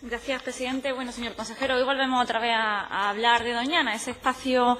Gracias, presidente. Bueno, señor consejero, hoy volvemos otra vez a hablar de Doñana, ese espacio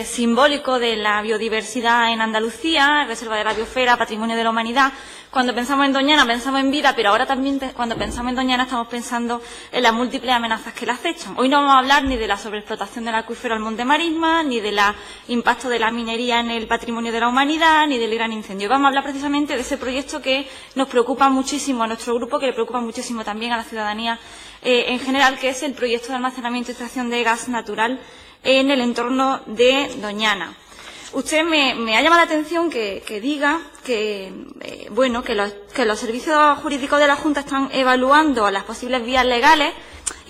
simbólico de la biodiversidad en Andalucía, reserva de la biosfera, patrimonio de la humanidad. Cuando pensamos en Doñana pensamos en vida, pero ahora también cuando pensamos en Doñana estamos pensando en las múltiples amenazas que la acechan. Hoy no vamos a hablar ni de la sobreexplotación del acuífero al Monte Marisma, ni del impacto de la minería en el patrimonio de la humanidad, ni del gran incendio. Vamos a hablar precisamente de ese proyecto que nos preocupa muchísimo a nuestro grupo, que le preocupa muchísimo también a la ciudadanía en general, que es el proyecto de almacenamiento y extracción de gas natural en el entorno de Doñana. Usted me ha llamado la atención que diga que, que los servicios jurídicos de la Junta están evaluando las posibles vías legales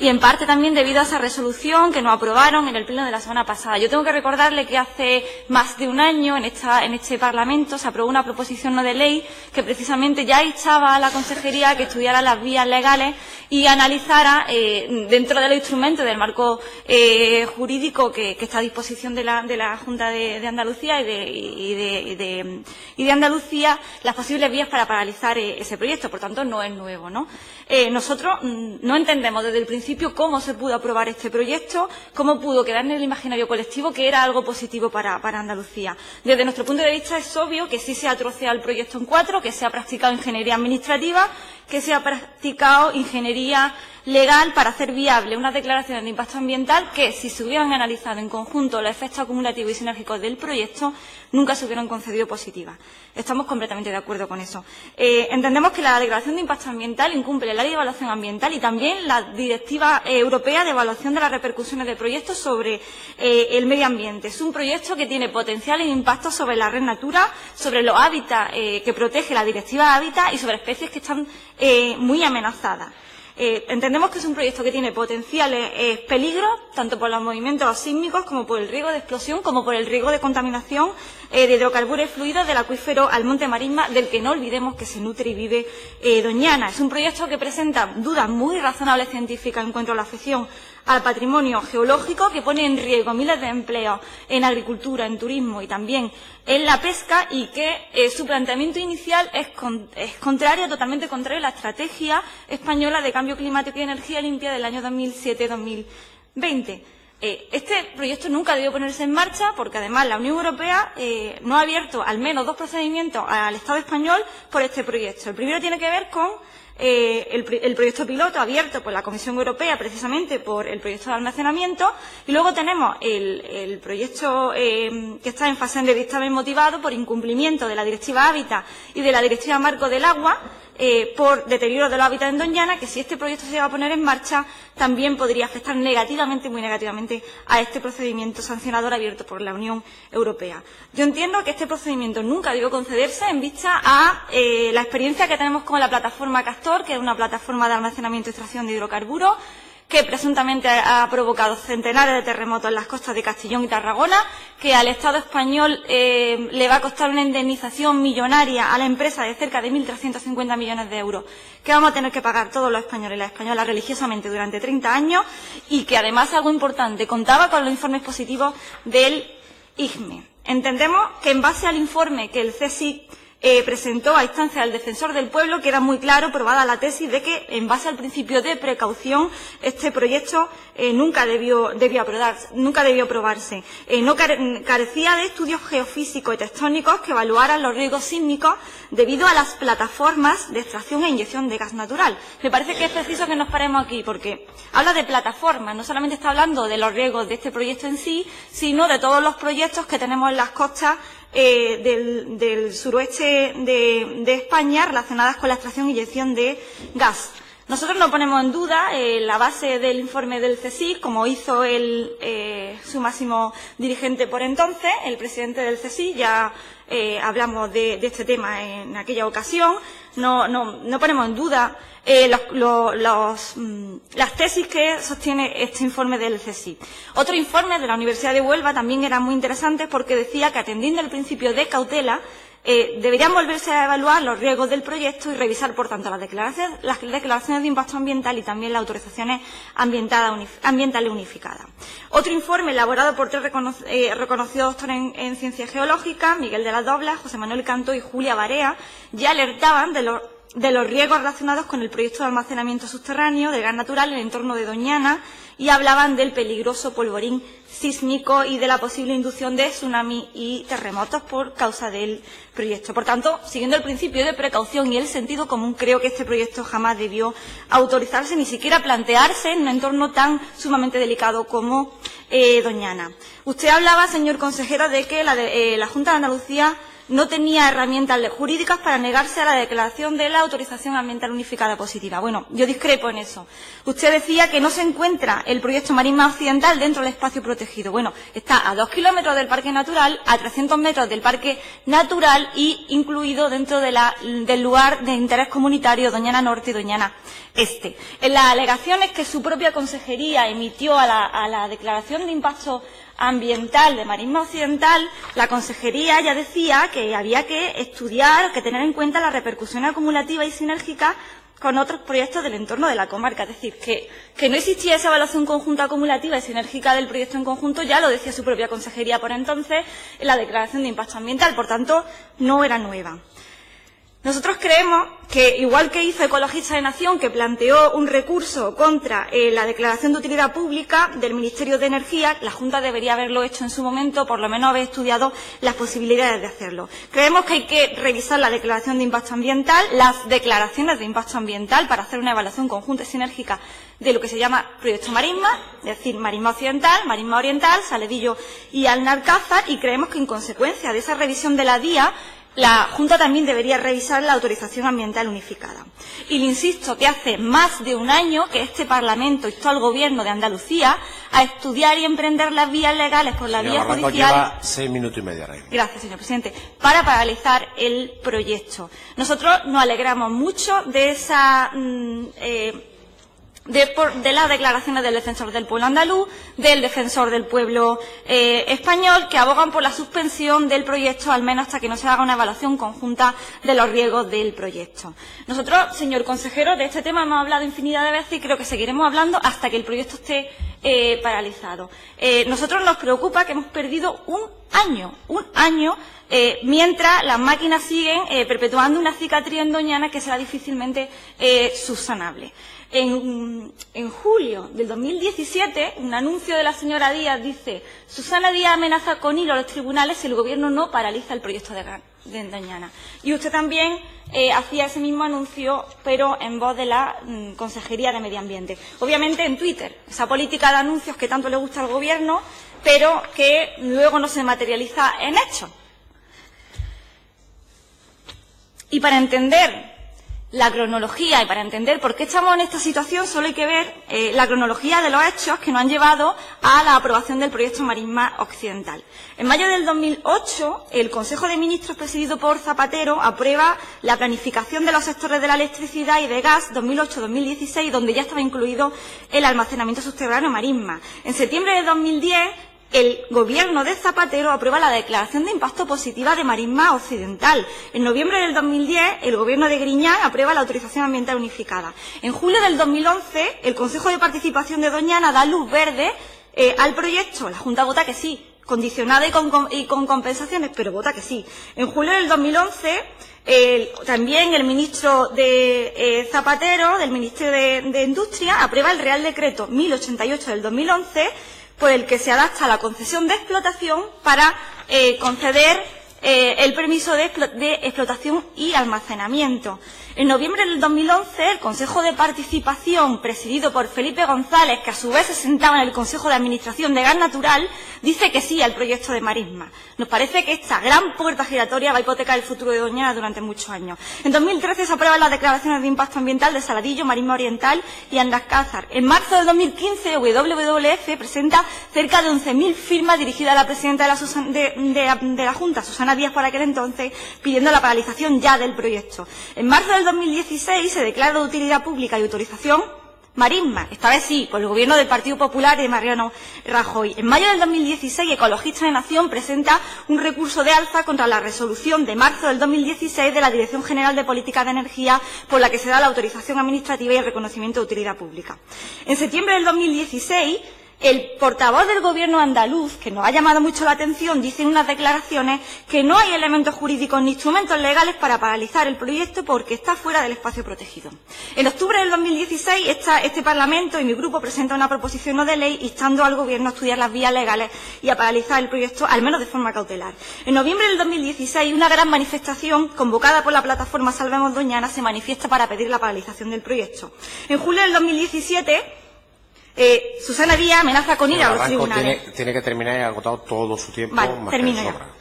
y, en parte, también debido a esa resolución que nos aprobaron en el pleno de la semana pasada. Yo tengo que recordarle que hace más de un año en este Parlamento se aprobó una proposición no de ley que precisamente ya instaba a la Consejería que estudiara las vías legales y analizara dentro de los instrumentos del marco jurídico que está a disposición de la Junta de Andalucía y de Andalucía las posibles vías para paralizar ese proyecto. Por tanto, no es nuevo, ¿no? Nosotros no entendemos desde el principio cómo se pudo aprobar este proyecto, cómo pudo quedar en el imaginario colectivo que era algo positivo para Andalucía. Desde nuestro punto de vista es obvio que sí se ha troceado el proyecto en cuatro, que se ha practicado ingeniería administrativa, que se ha practicado ingeniería legal para hacer viable unas declaraciones de impacto ambiental que, si se hubieran analizado en conjunto los efectos acumulativos y sinérgicos del proyecto, nunca se hubieran concedido positivas. Estamos completamente de acuerdo con eso. Entendemos que la declaración de impacto ambiental incumple la ley de evaluación ambiental y también la Directiva Europea de Evaluación de las Repercusiones del Proyecto sobre el medio ambiente. Es un proyecto que tiene potenciales impactos sobre la red Natura, sobre los hábitats que protege la Directiva Hábitat y sobre especies que están muy amenazadas. Entendemos que es un proyecto que tiene potenciales peligros, tanto por los movimientos sísmicos como por el riesgo de explosión, como por el riesgo de contaminación de hidrocarburos y fluidos del acuífero al Monte Marisma, del que no olvidemos que se nutre y vive Doñana. Es un proyecto que presenta dudas muy razonables científicas en cuanto a la afección al patrimonio geológico, que pone en riesgo miles de empleos en agricultura, en turismo y también en la pesca, y que su planteamiento inicial es totalmente contrario a la estrategia española de cambio climático y energía limpia del año 2007-2020. Este proyecto nunca debió ponerse en marcha porque, además, la Unión Europea no ha abierto al menos 2 procedimientos al Estado español por este proyecto. El primero tiene que ver con el proyecto piloto abierto por la Comisión Europea, precisamente por el proyecto de almacenamiento, y luego tenemos el proyecto que está en fase de dictamen motivado por incumplimiento de la Directiva Hábitat y de la Directiva Marco del Agua, por deterioro de los hábitats en Doñana, que si este proyecto se va a poner en marcha también podría afectar negativamente, muy negativamente, a este procedimiento sancionador abierto por la Unión Europea. Yo entiendo que este procedimiento nunca debió concederse en vista a la experiencia que tenemos con la plataforma Castor, que es una plataforma de almacenamiento y extracción de hidrocarburos, que presuntamente ha provocado centenares de terremotos en las costas de Castellón y Tarragona, que al Estado español le va a costar una indemnización millonaria a la empresa de cerca de 1.350 millones de euros, que vamos a tener que pagar todos los españoles y las españolas religiosamente durante 30 años, y que, además, algo importante, contaba con los informes positivos del IGME. Entendemos que, en base al informe que el CSIC presentó a instancia del Defensor del Pueblo, queda muy claro, probada la tesis de que, en base al principio de precaución, este proyecto nunca debió aprobarse. Carecía de estudios geofísicos y tectónicos que evaluaran los riesgos sísmicos debido a las plataformas de extracción e inyección de gas natural. Me parece que es preciso que nos paremos aquí, porque habla de plataformas, no solamente está hablando de los riesgos de este proyecto en sí, sino de todos los proyectos que tenemos en las costas del suroeste de España relacionadas con la extracción e inyección de gas. Nosotros no ponemos en duda la base del informe del CSIC, como hizo su máximo dirigente por entonces, el presidente del CSIC. Ya hablamos de este tema en aquella ocasión. No ponemos en duda las tesis que sostiene este informe del CSIC. Otro informe de la Universidad de Huelva también era muy interesante porque decía que, atendiendo al principio de cautela, deberían volverse a evaluar los riesgos del proyecto y revisar, por tanto, las declaraciones de impacto ambiental y también las autorizaciones ambientales unificadas. Otro informe elaborado por 3 reconocidos doctores en ciencias geológicas, Miguel de las Doblas, José Manuel Cantó y Julia Barea, ya alertaban de los de los riesgos relacionados con el proyecto de almacenamiento subterráneo del gas natural en el entorno de Doñana y hablaban del peligroso polvorín sísmico y de la posible inducción de tsunamis y terremotos por causa del proyecto. Por tanto, siguiendo el principio de precaución y el sentido común, creo que este proyecto jamás debió autorizarse, ni siquiera plantearse en un entorno tan sumamente delicado como Doñana. Usted hablaba, señor consejero, de que la Junta de Andalucía no tenía herramientas jurídicas para negarse a la declaración de la autorización ambiental unificada positiva. Bueno, yo discrepo en eso. Usted decía que no se encuentra el proyecto Marisma Occidental dentro del espacio protegido. Bueno, está a 2 kilómetros del Parque Natural, a 300 metros del Parque Natural y incluido dentro del lugar de interés comunitario Doñana Norte y Doñana Este. En las alegaciones que su propia consejería emitió a la declaración de impacto ambiental de Marisma Occidental, la consejería ya decía que había que estudiar, que tener en cuenta la repercusión acumulativa y sinérgica con otros proyectos del entorno de la comarca. Es decir, que no existía esa evaluación conjunta acumulativa y sinérgica del proyecto en conjunto, ya lo decía su propia consejería por entonces en la declaración de impacto ambiental, por tanto, no era nueva. Nosotros creemos que, igual que hizo Ecologistas de Nación, que planteó un recurso contra la declaración de utilidad pública del Ministerio de Energía, la Junta debería haberlo hecho en su momento, por lo menos haber estudiado las posibilidades de hacerlo. Creemos que hay que revisar la declaración de impacto ambiental, las declaraciones de impacto ambiental, para hacer una evaluación conjunta y sinérgica de lo que se llama proyecto Marisma, es decir, Marisma Occidental, Marisma Oriental, Saledillo y Alnarcázar, y creemos que en consecuencia de esa revisión de la DIA, la Junta también debería revisar la autorización ambiental unificada. Y le insisto que hace más de un año que este Parlamento instó al Gobierno de Andalucía a estudiar y emprender las vías legales por la vía judicial. Lleva 6 minutos y medio ahora mismo. Gracias, señor presidente. Para paralizar el proyecto. Nosotros nos alegramos mucho de esa de las declaraciones del Defensor del Pueblo Andaluz, del Defensor del Pueblo español, que abogan por la suspensión del proyecto, al menos hasta que no se haga una evaluación conjunta de los riesgos del proyecto. Nosotros, señor consejero, de este tema hemos hablado infinidad de veces y creo que seguiremos hablando hasta que el proyecto esté paralizado. Nosotros nos preocupa que hemos perdido un año, mientras las máquinas siguen perpetuando una cicatriz en Doñana que será difícilmente subsanable. En julio del 2017, un anuncio de la señora Díaz dice: Susana Díaz amenaza con ir a los tribunales si el Gobierno no paraliza el proyecto de Doñana. Y usted también hacía ese mismo anuncio, pero en voz de la Consejería de Medio Ambiente. Obviamente en Twitter, esa política de anuncios que tanto le gusta al Gobierno, pero que luego no se materializa en hechos. Y para entender la cronología y para entender por qué estamos en esta situación, solo hay que ver la cronología de los hechos que nos han llevado a la aprobación del proyecto Marisma Occidental. En mayo del 2008, el Consejo de Ministros, presidido por Zapatero, aprueba la planificación de los sectores de la electricidad y de gas 2008-2016, donde ya estaba incluido el almacenamiento subterráneo Marisma. En septiembre de 2010, el Gobierno de Zapatero aprueba la declaración de impacto positiva de Marisma Occidental. En noviembre del 2010, el Gobierno de Griñán aprueba la autorización ambiental unificada. En julio del 2011, el Consejo de Participación de Doñana da luz verde al proyecto. La Junta vota que sí, condicionada y con compensaciones, pero vota que sí. En julio del 2011, también el ministro de Zapatero, del Ministerio de Industria, aprueba el Real Decreto 1088 del 2011, por el que se adapta la concesión de explotación para conceder el permiso de explotación y almacenamiento. En noviembre del 2011, el Consejo de Participación, presidido por Felipe González, que a su vez se sentaba en el Consejo de Administración de Gas Natural, dice que sí al proyecto de Marisma. Nos parece que esta gran puerta giratoria va a hipotecar el futuro de Doñana durante muchos años. En 2013 se aprueban las declaraciones de impacto ambiental de Saladillo, Marisma Oriental y Alnarcázar. En marzo del 2015, WWF presenta cerca de 11.000 firmas dirigidas a la presidenta de la Junta, Susana Díaz, por aquel entonces, pidiendo la paralización ya del proyecto. En marzo del 2016 se declara de utilidad pública y autorización Marisma, esta vez sí, por el Gobierno del Partido Popular y de Mariano Rajoy. En mayo del 2016, Ecologistas de Nación presenta un recurso de alza contra la resolución de marzo del 2016 de la Dirección General de Política de Energía, por la que se da la autorización administrativa y el reconocimiento de utilidad pública. En septiembre del 2016, El portavoz del Gobierno andaluz, que nos ha llamado mucho la atención, dice en unas declaraciones que no hay elementos jurídicos ni instrumentos legales para paralizar el proyecto porque está fuera del espacio protegido. En octubre del 2016, este Parlamento y mi grupo presenta una proposición no de ley instando al Gobierno a estudiar las vías legales y a paralizar el proyecto, al menos de forma cautelar. En noviembre del 2016, una gran manifestación convocada por la plataforma Salvemos Doñana se manifiesta para pedir la paralización del proyecto. En julio del 2017, Susana Díaz amenaza con ir a los tribunales. Tiene que terminar y ha agotado todo su tiempo. Vale, termino ya.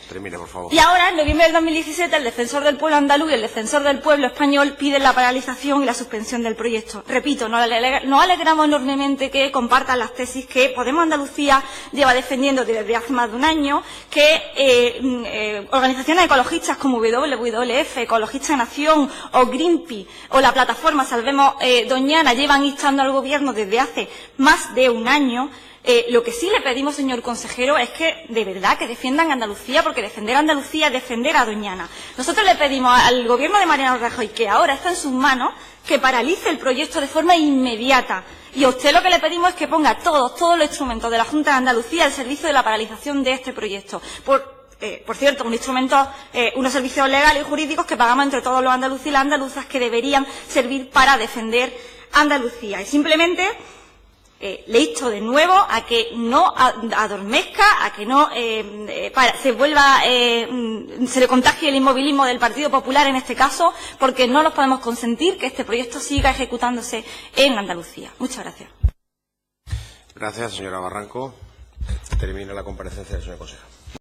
Termine, por favor. Y ahora, en noviembre del 2017, el Defensor del Pueblo andaluz y el Defensor del Pueblo español piden la paralización y la suspensión del proyecto. Repito, nos alegramos enormemente que compartan las tesis que Podemos Andalucía lleva defendiendo desde hace más de un año, que organizaciones ecologistas como WWF, Ecologistas en Acción o Greenpeace o la plataforma Salvemos Doñana llevan instando al Gobierno desde hace más de un año. Lo que sí le pedimos, señor consejero, es que de verdad que defiendan Andalucía, porque defender a Andalucía es defender a Doñana. Nosotros le pedimos al Gobierno de Mariano Rajoy, que ahora está en sus manos, que paralice el proyecto de forma inmediata. Y a usted lo que le pedimos es que ponga todos los instrumentos de la Junta de Andalucía al servicio de la paralización de este proyecto. Por cierto, unos servicios legales y jurídicos que pagamos entre todos los andaluces y las andaluzas, que deberían servir para defender Andalucía. Y simplemente le insto de nuevo a que no adormezca, a que no se le contagie el inmovilismo del Partido Popular en este caso, porque no nos podemos consentir que este proyecto siga ejecutándose en Andalucía. Muchas gracias. Gracias, señora Barranco. Termina la comparecencia del señor consejero.